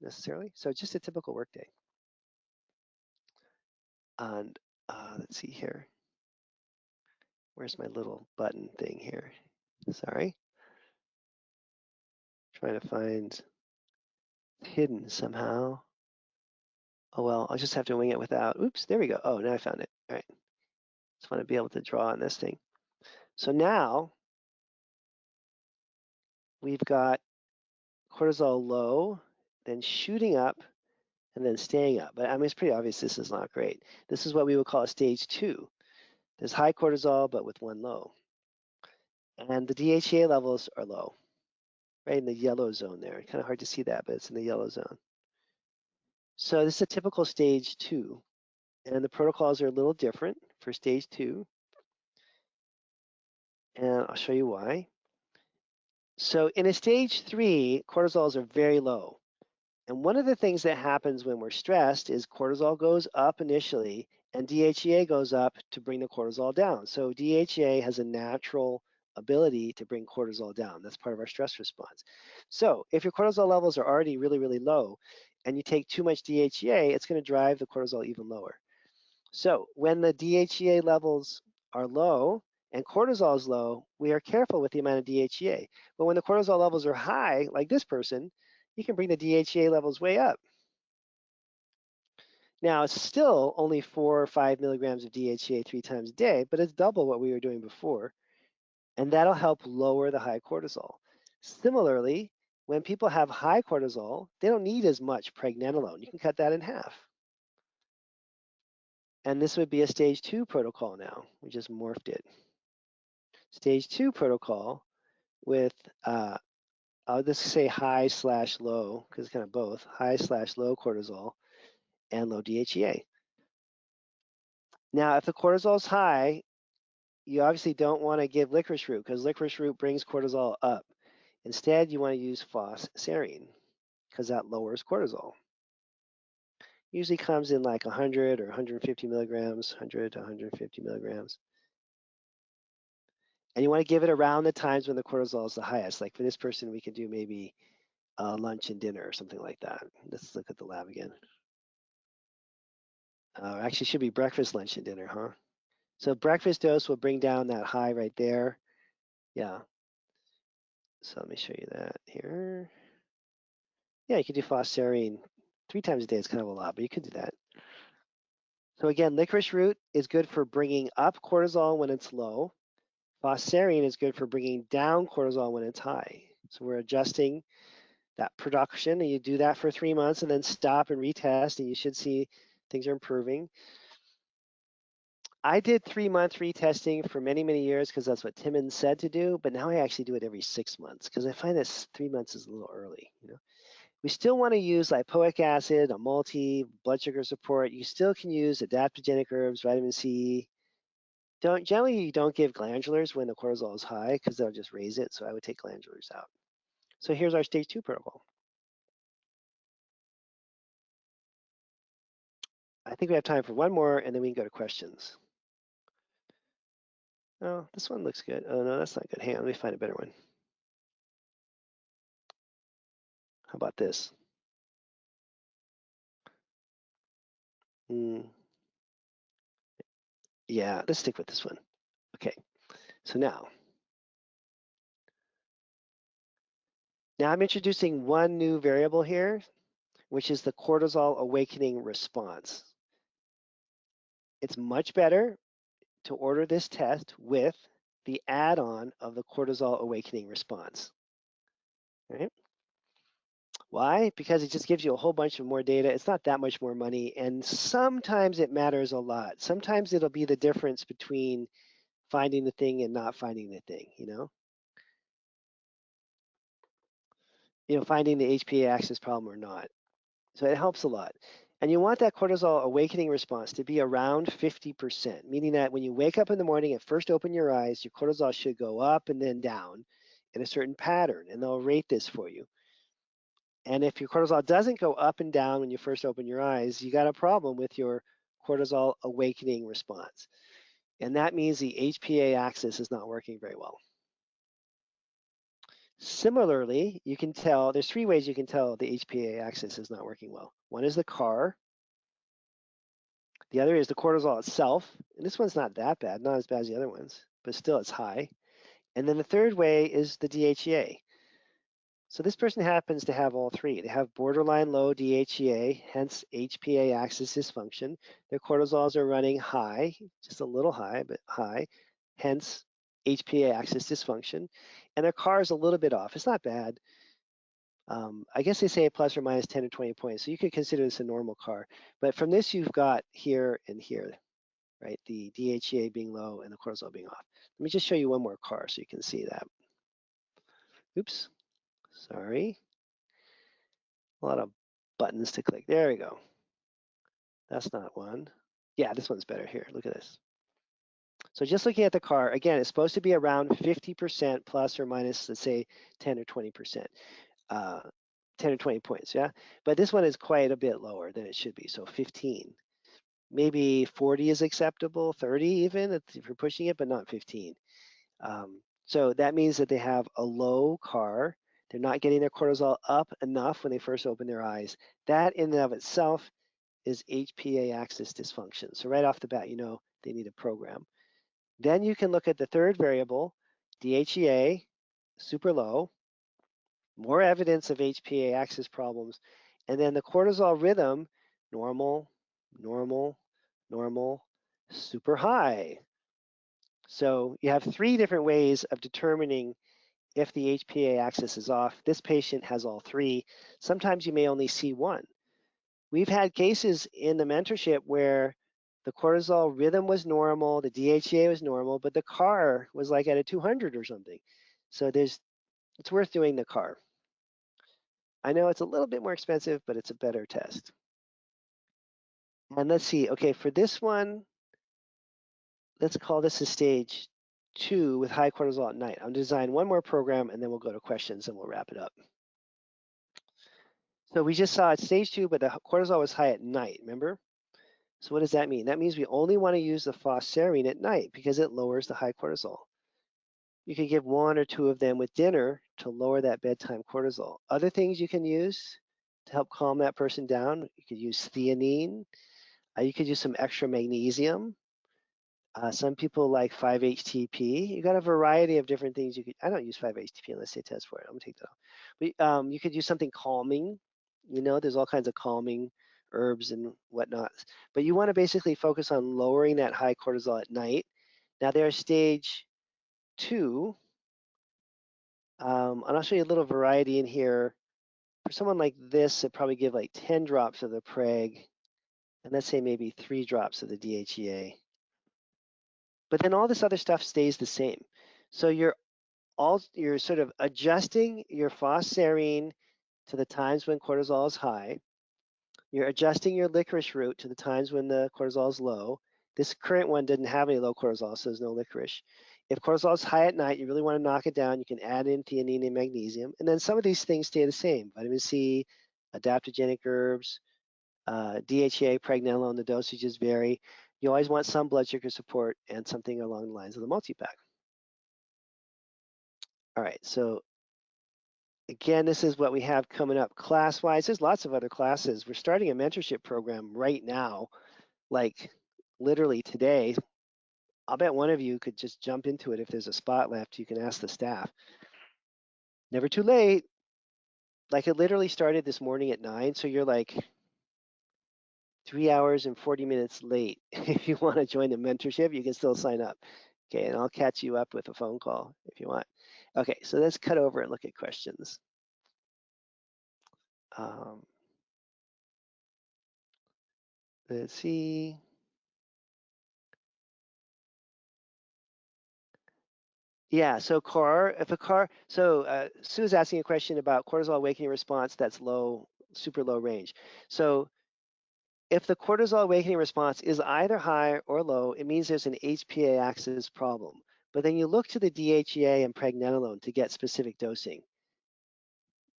necessarily. So just a typical work day. And let's see here. Where's my little button thing here? Sorry. Trying to find hidden somehow. Oh, well, I'll just have to wing it without. Oops, there we go. Oh, now I found it. All right. Just want to be able to draw on this thing. So now we've got cortisol low, then shooting up, and then staying up. But I mean, it's pretty obvious this is not great. This is what we would call a stage 2. There's high cortisol, but with one low. And the DHEA levels are low, right in the yellow zone there. Kind of hard to see that, but it's in the yellow zone. So this is a typical stage 2. And the protocols are a little different for stage 2. And I'll show you why. So in a stage 3, cortisols are very low. And one of the things that happens when we're stressed is cortisol goes up initially and DHEA goes up to bring the cortisol down. So DHEA has a natural ability to bring cortisol down. That's part of our stress response. So if your cortisol levels are already really, really low and you take too much DHEA, it's going to drive the cortisol even lower. So when the DHEA levels are low and cortisol is low, we are careful with the amount of DHEA. But when the cortisol levels are high, like this person, you can bring the DHEA levels way up. Now, it's still only 4 or 5 milligrams of DHEA 3 times a day, but it's double what we were doing before. And that'll help lower the high cortisol. Similarly, when people have high cortisol, they don't need as much pregnenolone. You can cut that in half. And this would be a stage 2 protocol now. We just morphed it. Stage 2 protocol with, I'll just say high/low, because it's kind of both, high/low cortisol and low DHEA. Now, if the cortisol is high, you obviously don't want to give licorice root because licorice root brings cortisol up. Instead, you want to use fosserine because that lowers cortisol. Usually comes in like 100 or 150 milligrams, 100 to 150 milligrams. And you want to give it around the times when the cortisol is the highest. Like for this person, we could do maybe lunch and dinner or something like that. Let's look at the lab again. Actually, should be breakfast, lunch, and dinner, huh? So breakfast dose will bring down that high right there. Yeah. So let me show you that here. Yeah, you could do fosserine 3 times a day. It's kind of a lot, but you could do that. So again, licorice root is good for bringing up cortisol when it's low. Fosserine is good for bringing down cortisol when it's high. So we're adjusting that production, and you do that for 3 months and then stop and retest, and you should see things are improving. I did 3-month retesting for many, many years because that's what Timmons said to do, but now I actually do it every 6 months because I find that 3 months is a little early. We still want to use lipoic acid, a multi, blood sugar support. You still can use adaptogenic herbs, vitamin C. Generally, you don't give glandulars when the cortisol is high because they'll just raise it, so I would take glandulars out. So here's our stage 2 protocol. I think we have time for one more, and then we can go to questions. Oh, this one looks good. Oh, no, that's not good. Hang on, let me find a better one. How about this? Yeah, let's stick with this one. Okay, so now I'm introducing one new variable here, which is the cortisol awakening response. It's much better to order this test with the add-on of the cortisol awakening response. Right? Why? Because it just gives you a whole bunch of more data. It's not that much more money, and sometimes it matters a lot. Sometimes it'll be the difference between finding the thing and not finding the thing, finding the HPA axis problem or not. So it helps a lot. And you want that cortisol awakening response to be around 50%, meaning that when you wake up in the morning and first open your eyes, your cortisol should go up and then down in a certain pattern, and they'll rate this for you. And if your cortisol doesn't go up and down when you first open your eyes, you got a problem with your cortisol awakening response. And that means the HPA axis is not working very well. Similarly, you can tell, there's 3 ways you can tell the HPA axis is not working well. One is the CAR. The other is the cortisol itself. And this one's not that bad, not as bad as the other ones, but still it's high. And then the third way is the DHEA. So this person happens to have all 3. They have borderline low DHEA, hence HPA axis dysfunction. Their cortisols are running high, just a little high, but high, hence HPA axis dysfunction. And their CAR is a little bit off. It's not bad. I guess they say plus or minus 10 or 20 points. So you could consider this a normal CAR. But from this, you've got here and here, right? The DHEA being low and the cortisol being off. Let me just show you one more CAR so you can see that. Oops, sorry. A lot of buttons to click. There we go. That's not one. Yeah, this one's better here. Look at this. So just looking at the CAR, again, it's supposed to be around 50% plus or minus, let's say 10 or 20%. 10 or 20 points, yeah? But this one is quite a bit lower than it should be, so 15. Maybe 40 is acceptable, 30 even, if you're pushing it, but not 15. So that means that they have a low CAR. They're not getting their cortisol up enough when they first open their eyes. That in and of itself is HPA axis dysfunction. So right off the bat, you know they need a program. Then you can look at the third variable, DHEA, super low, more evidence of HPA axis problems, and then the cortisol rhythm, normal, normal, normal, super high. So you have three different ways of determining if the HPA axis is off. This patient has all three. Sometimes you may only see one. We've had cases in the mentorship where the cortisol rhythm was normal, the DHEA was normal, but the CAR was like at a 200 or something. So it's worth doing the CAR. I know it's a little bit more expensive, but it's a better test. And let's see, okay, for this one, let's call this a stage 2 with high cortisol at night. I'll design one more program and then we'll go to questions and we'll wrap it up. So we just saw at stage 2, but the cortisol was high at night, remember? So what does that mean? That means we only want to use the phosphorine at night because it lowers the high cortisol. You can give one or two of them with dinner to lower that bedtime cortisol. Other things you can use to help calm that person down, you could use theanine. You could use some extra magnesium. Some people like 5-HTP. You got a variety of different things you could. I don't use 5-HTP unless they test for it. I'm gonna take that off. But you could use something calming. You know, there's all kinds of calming herbs and whatnot. But you want to basically focus on lowering that high cortisol at night. Now there's stage 2, and I'll show you a little variety in here. For someone like this, I'd probably give like 10 drops of the preg, and let's say maybe 3 drops of the DHEA. But then all this other stuff stays the same. So you're sort of adjusting your phosphorine to the times when cortisol is high. You're adjusting your licorice root to the times when the cortisol is low. This current one didn't have any low cortisol, so there's no licorice. If cortisol is high at night, you really want to knock it down. You can add in theanine and magnesium. And then some of these things stay the same. Vitamin C, adaptogenic herbs, DHEA, pregnenolone, the dosages vary. You always want some blood sugar support and something along the lines of the multi-pack. All right, so again, this is what we have coming up class-wise. There's lots of other classes. We're starting a mentorship program right now, like literally today. I'll bet one of you could just jump into it. If there's a spot left, you can ask the staff. Never too late. Like it literally started this morning at 9, so you're like 3 hours and 40 minutes late. If you want to join the mentorship, you can still sign up. Okay, and I'll catch you up with a phone call if you want. Okay, so let's cut over and look at questions. Let's see. Yeah, so Sue's asking a question about cortisol awakening response that's low, super low range. So if the cortisol awakening response is either high or low, it means there's an HPA axis problem. But then you look to the DHEA and pregnenolone to get specific dosing.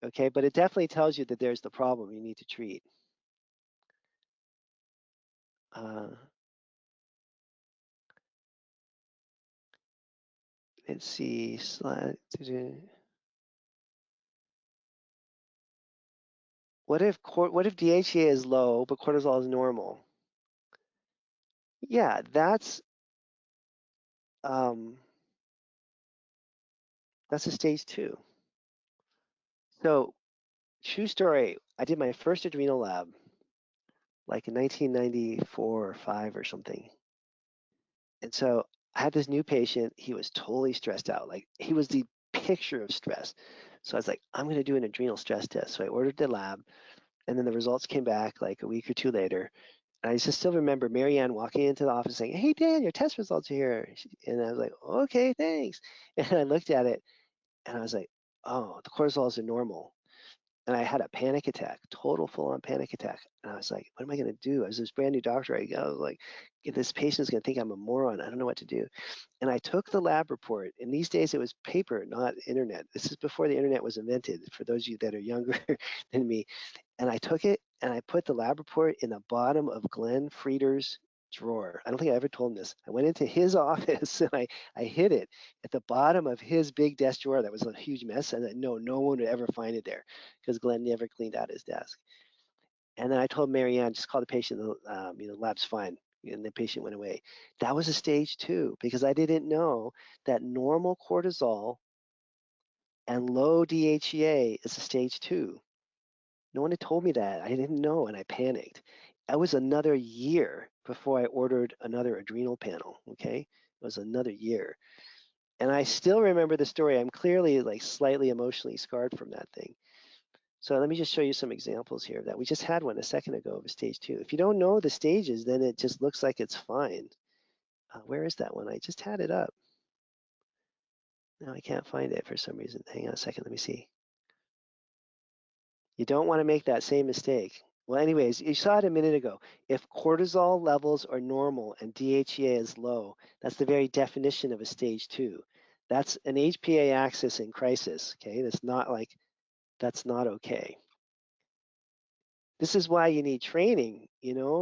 Okay, but it definitely tells you that there's the problem you need to treat. Let's see, what if DHEA is low but cortisol is normal? Yeah, that's a stage 2. So true story, I did my first adrenal lab like in 1994 or 5 or something. And so I had this new patient. He was totally stressed out. Like he was the picture of stress. So I was like, I'm going to do an adrenal stress test. So I ordered the lab, and then the results came back like a week or two later. And I just still remember Marianne walking into the office saying, "Hey, Dan, your test results are here." And I was like, "Okay, thanks." And I looked at it, and I was like, "Oh, the cortisols are normal." And I had a panic attack, total full-on panic attack. And I was like, what am I going to do? I was this brand new doctor. I was like, this patient's going to think I'm a moron. I don't know what to do. And I took the lab report. And these days it was paper, not internet. This is before the internet was invented, for those of you that are younger than me. And I took it and I put the lab report in the bottom of Glenn Frieder's drawer. I don't think I ever told him this. I went into his office and I hid it at the bottom of his big desk drawer. That was a huge mess. And no one would ever find it there because Glenn never cleaned out his desk. And then I told Marianne, just call the patient, the lab's fine. And the patient went away. That was a stage 2 because I didn't know that normal cortisol and low DHEA is a stage 2. No one had told me that. I didn't know, and I panicked. It was another year before I ordered another adrenal panel, okay? It was another year. And I still remember the story. I'm clearly like slightly emotionally scarred from that thing. So let me just show you some examples here of that. We just had one a second ago of a stage 2. If you don't know the stages, then it just looks like it's fine. Where is that one? I just had it up. No, I can't find it for some reason. Hang on a second, let me see. You don't want to make that same mistake. Well, anyways, you saw it a minute ago. If cortisol levels are normal and DHEA is low, that's the very definition of a stage 2. That's an HPA axis in crisis, okay? That's not okay. This is why you need training,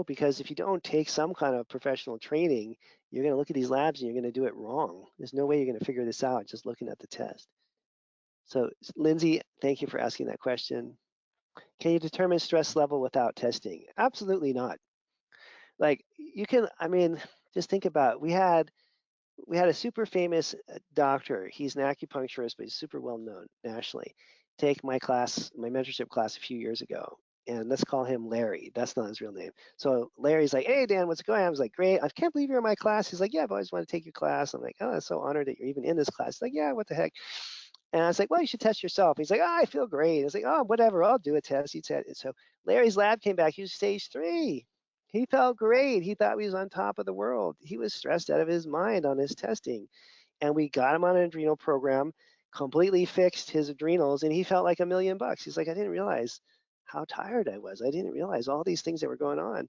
because if you don't take some kind of professional training, you're going to look at these labs and you're going to do it wrong. There's no way you're going to figure this out just looking at the test. So, Lindsay, thank you for asking that question. Can you determine stress level without testing? Absolutely not. Like you can, just think about it. We had a super famous doctor. He's an acupuncturist, but he's super well known nationally. Take my class, my mentorship class a few years ago, and let's call him Larry. That's not his real name. So Larry's like, "Hey Dan, what's going on?" I was like, "Great. I can't believe you're in my class." He's like, "Yeah, I've always wanted to take your class." I'm like, "Oh, I'm so honored that you're even in this class." He's like, "Yeah, what the heck?" And I was like, "Well, you should test yourself." He's like, "Oh, I feel great." I was like, "Oh, whatever. I'll do a test." He said, so Larry's lab came back. He was stage 3. He felt great. He thought he was on top of the world. He was stressed out of his mind on his testing. And we got him on an adrenal program, completely fixed his adrenals, and he felt like $1,000,000. He's like, I didn't realize how tired I was. I didn't realize all these things that were going on.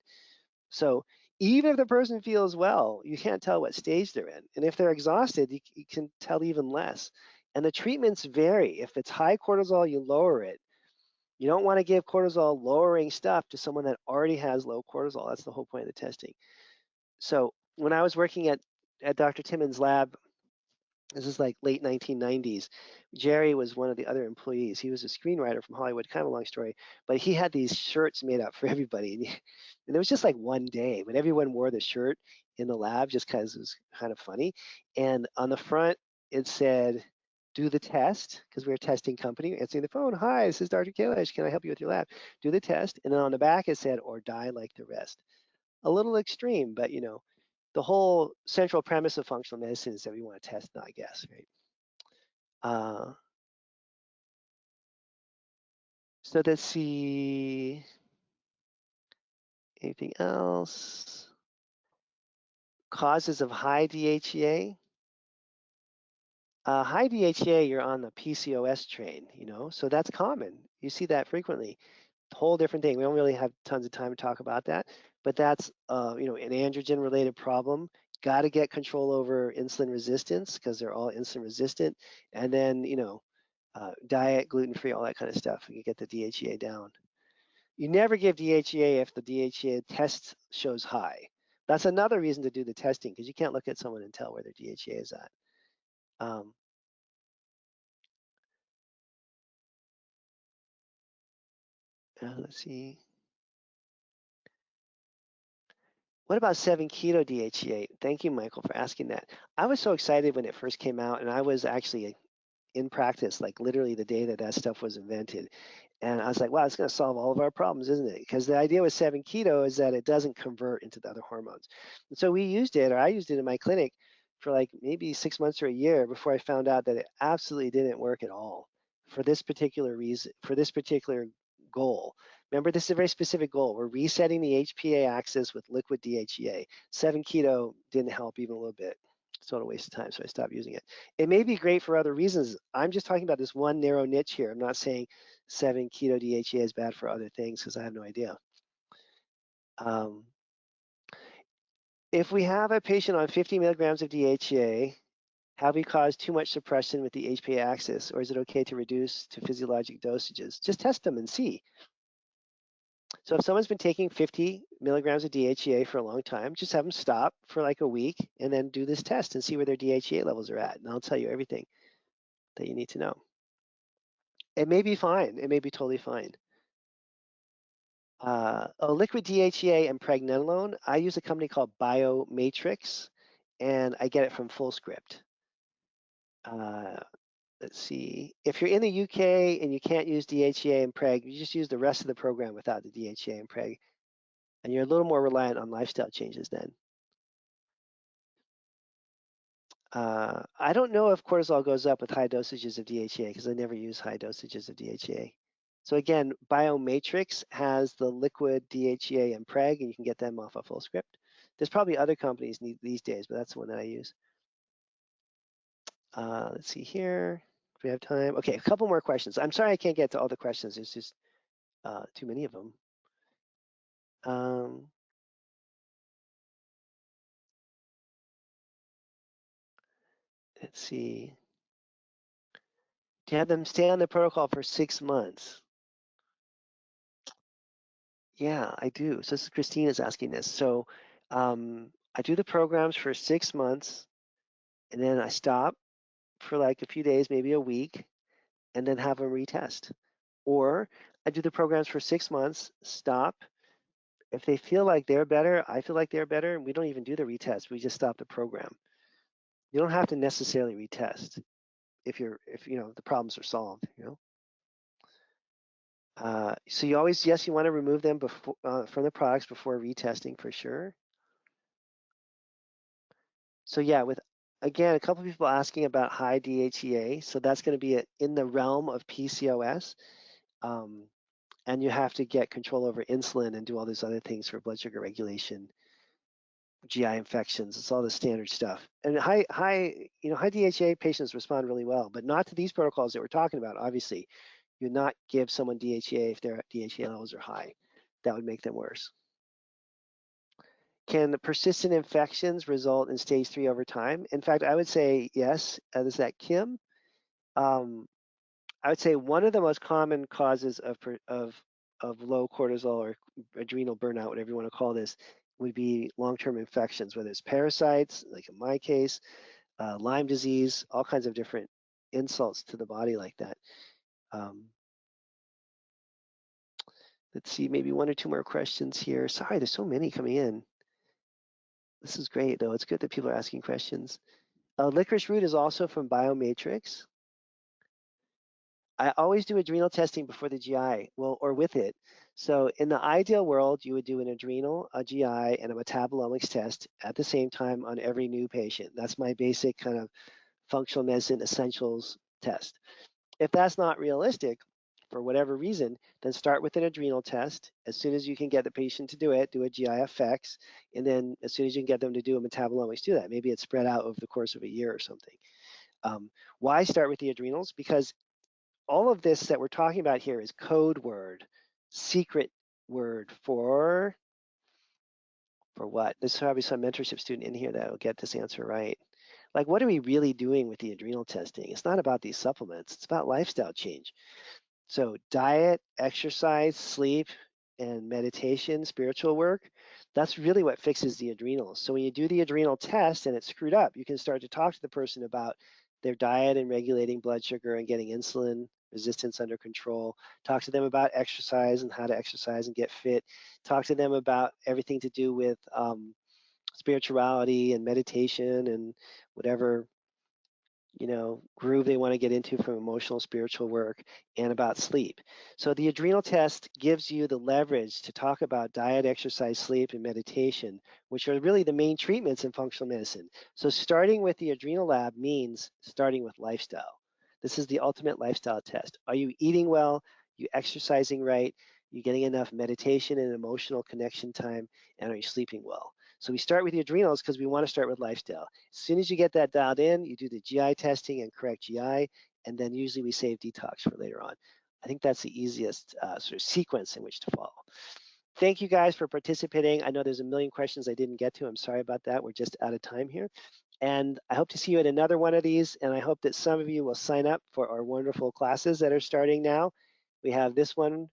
So even if the person feels well, you can't tell what stage they're in. And if they're exhausted, you can tell even less. And the treatments vary. If it's high cortisol, you lower it. You don't want to give cortisol lowering stuff to someone that already has low cortisol. That's the whole point of the testing. So when I was working at Dr. Timmons' lab, this is like late 1990s. Jerry was one of the other employees. He was a screenwriter from Hollywood, kind of a long story, but he had these shirts made up for everybody. And it was just like one day when everyone wore the shirt in the lab just because it was kind of funny. And on the front, it said, do the test, because we're a testing company, answering the phone. Hi, this is Dr. Kalish. Can I help you with your lab? Do the test. And then on the back, it said, or die like the rest. A little extreme, but the whole central premise of functional medicine is that we want to test, not guess, right? So let's see, anything else? Causes of high DHEA. High DHEA, you're on the PCOS train, so that's common. You see that frequently. Whole different thing. We don't really have tons of time to talk about that, but that's an androgen-related problem. Got to get control over insulin resistance because they're all insulin resistant, and then diet, gluten-free, all that kind of stuff. We can get the DHEA down. You never give DHEA if the DHEA test shows high. That's another reason to do the testing because you can't look at someone and tell where their DHEA is at. Let's see. What about 7-keto DHEA? Thank you, Michael, for asking that. I was so excited when it first came out, and I was actually in practice, like literally the day that that stuff was invented. And I was like, wow, it's going to solve all of our problems, isn't it? Because the idea with 7-keto is that it doesn't convert into the other hormones. And so we used it, or I used it in my clinic for like maybe 6 months or a year before I found out that it absolutely didn't work at all for this particular reason, for this particular goal. Remember, this is a very specific goal. We're resetting the HPA axis with liquid DHEA. 7-keto didn't help even a little bit. It's not a waste of time, so I stopped using it. It may be great for other reasons. I'm just talking about this one narrow niche here. I'm not saying 7-keto DHEA is bad for other things because I have no idea. If we have a patient on 50 milligrams of DHEA, have we caused too much suppression with the HPA axis, or is it okay to reduce to physiologic dosages? Just test them and see. So if someone's been taking 50 milligrams of DHEA for a long time, just have them stop for like a week and then do this test and see where their DHEA levels are at. And I'll tell you everything that you need to know. It may be fine. It may be totally fine. Liquid DHEA and pregnenolone, I use a company called Biomatrix, and I get it from FullScript. Let's see. If you're in the UK and you can't use DHEA and preg, you just use the rest of the program without the DHEA and preg. And you're a little more reliant on lifestyle changes then. I don't know if cortisol goes up with high dosages of DHEA because I never use high dosages of DHEA. So again, Biomatrix has the liquid DHEA and Preg, and you can get them off a full script. There's probably other companies these days, but that's the one that I use. Let's see here. If we have time. Okay, a couple more questions. I'm sorry I can't get to all the questions. There's just too many of them. Let's see. To have them stay on the protocol for 6 months. Yeah, I do. So this is Christina's asking this. So I do the programs for 6 months, and then I stop for like a few days, maybe a week, and then have them retest. Or I do the programs for 6 months, stop. If they feel like they're better, I feel like they're better, and we don't even do the retest. We just stop the program. You don't have to necessarily retest if the problems are solved. So you always, yes, you want to remove them before from the products before retesting for sure. So yeah, with again, a couple people asking about high DHEA. So that's going to be in the realm of PCOS. And you have to get control over insulin and do all these other things for blood sugar regulation, GI infections. It's all the standard stuff. And high DHEA patients respond really well, but not to these protocols that we're talking about. Obviously, you not give someone DHEA if their DHEA levels are high. That would make them worse. Can persistent infections result in stage 3 over time? In fact, I would say yes. Is that Kim? I would say one of the most common causes of low cortisol or adrenal burnout, whatever you want to call this, would be long-term infections, whether it's parasites, like in my case, Lyme disease, all kinds of different insults to the body like that. Let's see, maybe one or two more questions here. Sorry, there's so many coming in. This is great, though. It's good that people are asking questions. Licorice root is also from Biomatrix. I always do adrenal testing before the GI, or with it. So in the ideal world, you would do an adrenal, a GI, and a metabolomics test at the same time on every new patient. That's my basic kind of functional medicine essentials test. If that's not realistic, for whatever reason, then start with an adrenal test. As soon as you can get the patient to do it, do a GI effects, and then as soon as you can get them to do a metabolomics, do that. Maybe it's spread out over the course of a year or something. Why start with the adrenals? Because all of this that we're talking about here is code word, secret word for what? There's probably some mentorship student in here that will get this answer right. Like, what are we really doing with the adrenal testing? It's not about these supplements. It's about lifestyle change. So diet, exercise, sleep, and meditation, spiritual work, that's really what fixes the adrenals. So when you do the adrenal test and it's screwed up, you can start to talk to the person about their diet and regulating blood sugar and getting insulin resistance under control. Talk to them about exercise and how to exercise and get fit. Talk to them about everything to do with spirituality and meditation and whatever groove they want to get into from emotional spiritual work, and about sleep. So the adrenal test gives you the leverage to talk about diet, exercise, sleep, and meditation, which are really the main treatments in functional medicine. So starting with the adrenal lab means starting with lifestyle. This is the ultimate lifestyle test. Are you eating well? You exercising right? You getting enough meditation and emotional connection time? And are you sleeping well? So we start with the adrenals because we want to start with lifestyle. As soon as you get that dialed in, you do the GI testing and correct GI, and then usually we save detox for later on. I think that's the easiest sort of sequence in which to follow. Thank you guys for participating. I know there's a million questions I didn't get to. I'm sorry about that. We're just out of time here. And I hope to see you at another one of these, and I hope that some of you will sign up for our wonderful classes that are starting now. We have this one,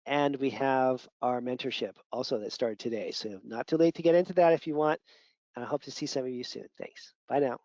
and we have our mentorship also that started today. So not too late to get into that if you want. I hope to see some of you soon. Thanks. Bye now.